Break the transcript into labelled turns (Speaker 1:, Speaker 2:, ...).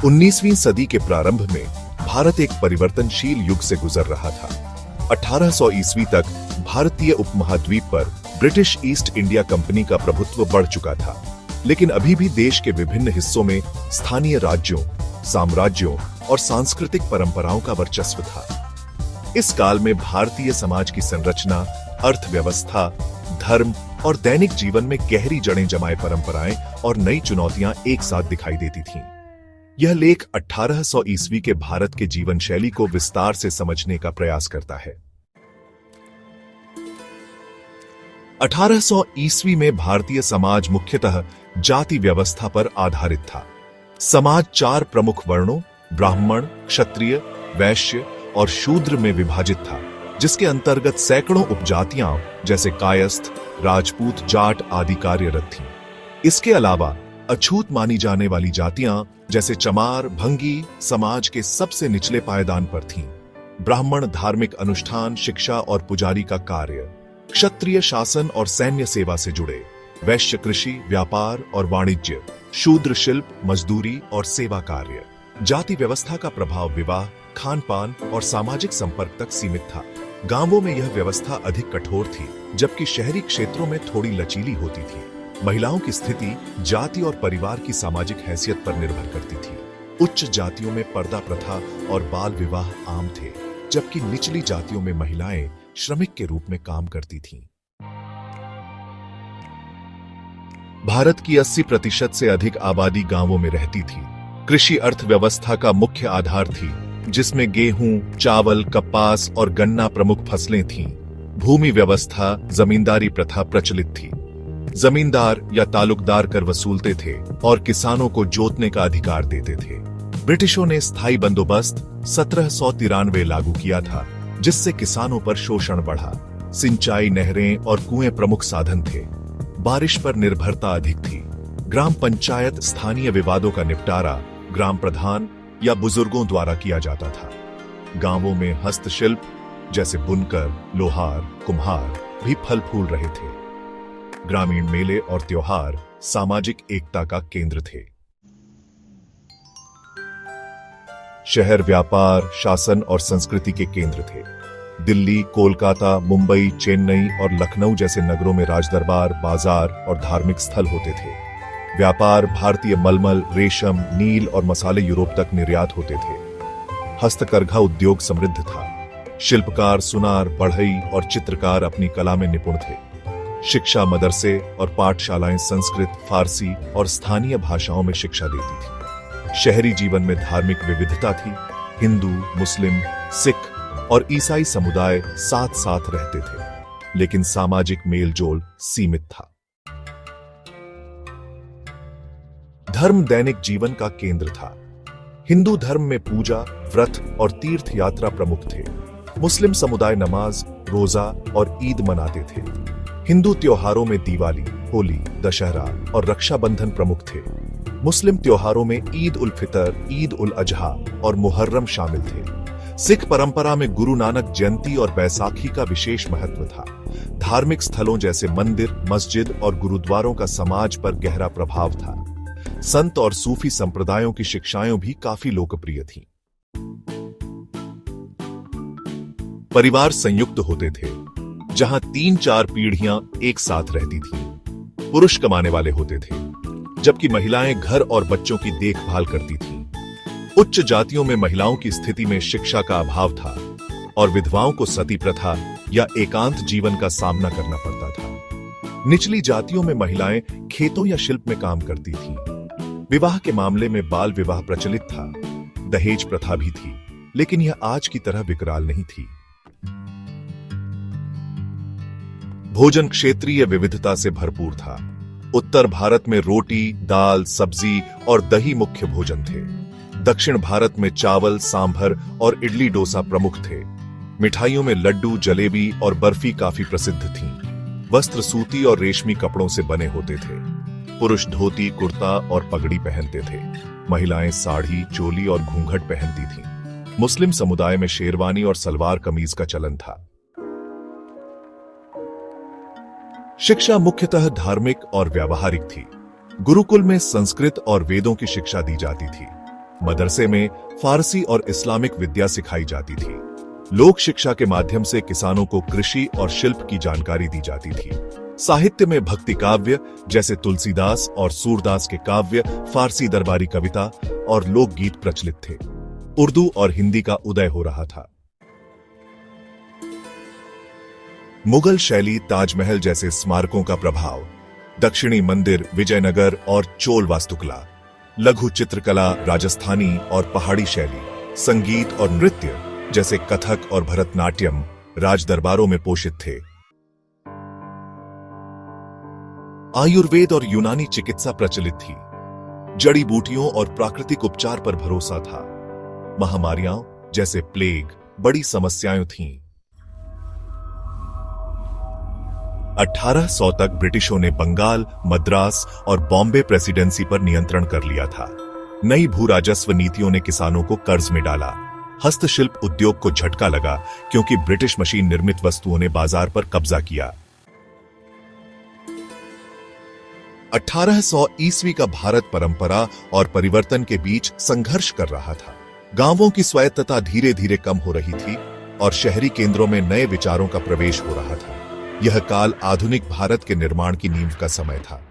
Speaker 1: 19वीं सदी के प्रारंभ में भारत एक परिवर्तनशील युग से गुजर रहा था। 1800 ईस्वी तक भारतीय उपमहाद्वीप पर ब्रिटिश ईस्ट इंडिया कंपनी का प्रभुत्व बढ़ चुका था, लेकिन अभी भी देश के विभिन्न हिस्सों में स्थानीय राज्यों, साम्राज्यों और सांस्कृतिक परंपराओं का वर्चस्व था। इस काल में भारतीय समाज की संरचना, अर्थव्यवस्था, धर्म और दैनिक जीवन में गहरी जड़ें जमाए परंपराएं और नई चुनौतियां एक साथ दिखाई देती थीं। यह लेख 1800 ईस्वी के भारत के जीवन शैली को विस्तार से समझने का प्रयास करता है। 1800 ईस्वी में भारतीय समाज मुख्यतः जाति व्यवस्था पर आधारित था। समाज 4 प्रमुख वर्णों ब्राह्मण, क्षत्रिय, वैश्य और शूद्र में विभाजित था, जिसके अंतर्गत सैकड़ों उपजातियां जैसे कायस्थ, राजपूत, जाट आदि कार्यरत थीं। इसके अलावा अछूत मानी जाने वाली जातियां जैसे चमार, भंगी समाज के सबसे निचले पायदान पर थीं। ब्राह्मण धार्मिक अनुष्ठान, शिक्षा और पुजारी का कार्य, क्षत्रिय शासन और सैन्य सेवा से जुड़े, वैश्य कृषि, व्यापार और वाणिज्य, शूद्र शिल्प, मजदूरी और सेवा कार्य। जाति व्यवस्था का प्रभाव विवाह, खान पान और सामाजिक संपर्क तक सीमित था। गांवों में यह व्यवस्था अधिक कठोर थी, जबकि शहरी क्षेत्रों में थोड़ी लचीली होती थी। महिलाओं की स्थिति जाति और परिवार की सामाजिक हैसियत पर निर्भर करती थी। उच्च जातियों में पर्दा प्रथा और बाल विवाह आम थे, जबकि निचली जातियों में महिलाएं श्रमिक के रूप में काम करती थीं। भारत की 80% से अधिक आबादी गांवों में रहती थी। कृषि अर्थव्यवस्था का मुख्य आधार थी, जिसमें गेहूं, चावल, कपास और गन्ना प्रमुख फसलें थीं। भूमि व्यवस्था, जमींदारी प्रथा प्रचलित थी। जमींदार या तालुकदार कर वसूलते थे और किसानों को जोतने का अधिकार देते थे। ब्रिटिशों ने स्थायी बंदोबस्त 1793 लागू किया था, जिससे किसानों पर शोषण बढ़ा। सिंचाई, नहरें और कुएं प्रमुख साधन थे। बारिश पर निर्भरता अधिक थी। ग्राम पंचायत स्थानीय विवादों का निपटारा ग्राम प्रधान या बुजुर्गों द्वारा किया जाता था। गांवों में हस्तशिल्प जैसे बुनकर, लोहार, कुम्हार भी फल फूल रहे थे। ग्रामीण मेले और त्योहार सामाजिक एकता का केंद्र थे। शहर व्यापार, शासन और संस्कृति के केंद्र थे। दिल्ली, कोलकाता, मुंबई, चेन्नई और लखनऊ जैसे नगरों में राजदरबार, बाजार और धार्मिक स्थल होते थे। व्यापार, भारतीय मलमल, रेशम, नील और मसाले यूरोप तक निर्यात होते थे। हस्तकरघा उद्योग समृद्ध था। शिल्पकार, सुनार, बढ़ई और चित्रकार अपनी कला में निपुण थे। शिक्षा, मदरसे और पाठशालाएं संस्कृत, फारसी और स्थानीय भाषाओं में शिक्षा देती थी। शहरी जीवन में धार्मिक विविधता थी। हिंदू, मुस्लिम, सिख और ईसाई समुदाय साथ साथ रहते थे, लेकिन सामाजिक मेलजोल सीमित था। धर्म दैनिक जीवन का केंद्र था। हिंदू धर्म में पूजा, व्रत और तीर्थ यात्रा प्रमुख थे। मुस्लिम समुदाय नमाज, रोजा और ईद मनाते थे। हिंदू त्योहारों में दिवाली, होली, दशहरा और रक्षाबंधन प्रमुख थे। मुस्लिम त्योहारों में ईद उल फितर, ईद उल अजहा और मुहर्रम शामिल थे। सिख परंपरा में गुरु नानक जयंती और बैसाखी का विशेष महत्व था। धार्मिक स्थलों जैसे मंदिर, मस्जिद और गुरुद्वारों का समाज पर गहरा प्रभाव था। संत और सूफी संप्रदायों की शिक्षाएं भी काफी लोकप्रिय थीं। परिवार संयुक्त होते थे, जहां 3-4 पीढ़ियां एक साथ रहती थीं। पुरुष कमाने वाले होते थे, जबकि महिलाएं घर और बच्चों की देखभाल करती थीं। उच्च जातियों में महिलाओं की स्थिति में शिक्षा का अभाव था और विधवाओं को सती प्रथा या एकांत जीवन का सामना करना पड़ता था। निचली जातियों में महिलाएं खेतों या शिल्प में काम करती थीं। विवाह के मामले में बाल विवाह प्रचलित था। दहेज प्रथा भी थी, लेकिन यह आज की तरह विकराल नहीं थी। भोजन क्षेत्रीय विविधता से भरपूर था। उत्तर भारत में रोटी, दाल, सब्जी और दही मुख्य भोजन थे। दक्षिण भारत में चावल, सांभर और इडली डोसा प्रमुख थे। मिठाइयों में लड्डू, जलेबी और बर्फी काफी प्रसिद्ध थीं। वस्त्र सूती और रेशमी कपड़ों से बने होते थे। पुरुष धोती, कुर्ता और पगड़ी पहनते थे। महिलाएं साड़ी, चोली और घूंघट पहनती थीं। मुस्लिम समुदाय में शेरवानी और सलवार कमीज का चलन था। शिक्षा मुख्यतः धार्मिक और व्यावहारिक थी। गुरुकुल में संस्कृत और वेदों की शिक्षा दी जाती थी। मदरसे में फारसी और इस्लामिक विद्या सिखाई जाती थी। लोक शिक्षा के माध्यम से किसानों को कृषि और शिल्प की जानकारी दी जाती थी। साहित्य में भक्ति काव्य जैसे तुलसीदास और सूरदास के काव्य, फारसी दरबारी कविता और लोकगीत प्रचलित थे। उर्दू और हिंदी का उदय हो रहा था। मुगल शैली, ताजमहल जैसे स्मारकों का प्रभाव, दक्षिणी मंदिर, विजयनगर और चोल वास्तुकला, लघु चित्रकला, राजस्थानी और पहाड़ी शैली, संगीत और नृत्य जैसे कथक और भरतनाट्यम राज दरबारों में पोषित थे। आयुर्वेद और यूनानी चिकित्सा प्रचलित थी। जड़ी बूटियों और प्राकृतिक उपचार पर भरोसा था। महामारियां जैसे प्लेग बड़ी समस्याएं थीं। 1800 तक ब्रिटिशों ने बंगाल, मद्रास और बॉम्बे प्रेसिडेंसी पर नियंत्रण कर लिया था। नई भू राजस्व नीतियों ने किसानों को कर्ज में डाला। हस्तशिल्प उद्योग को झटका लगा क्योंकि ब्रिटिश मशीन निर्मित वस्तुओं ने बाजार पर कब्जा किया। 1800 ईस्वी का भारत परंपरा और परिवर्तन के बीच संघर्ष कर रहा था। गांवों की स्वायत्तता धीरे धीरे कम हो रही थी और शहरी केंद्रों में नए विचारों का प्रवेश हो रहा था। यह काल आधुनिक भारत के निर्माण की नींव का समय था।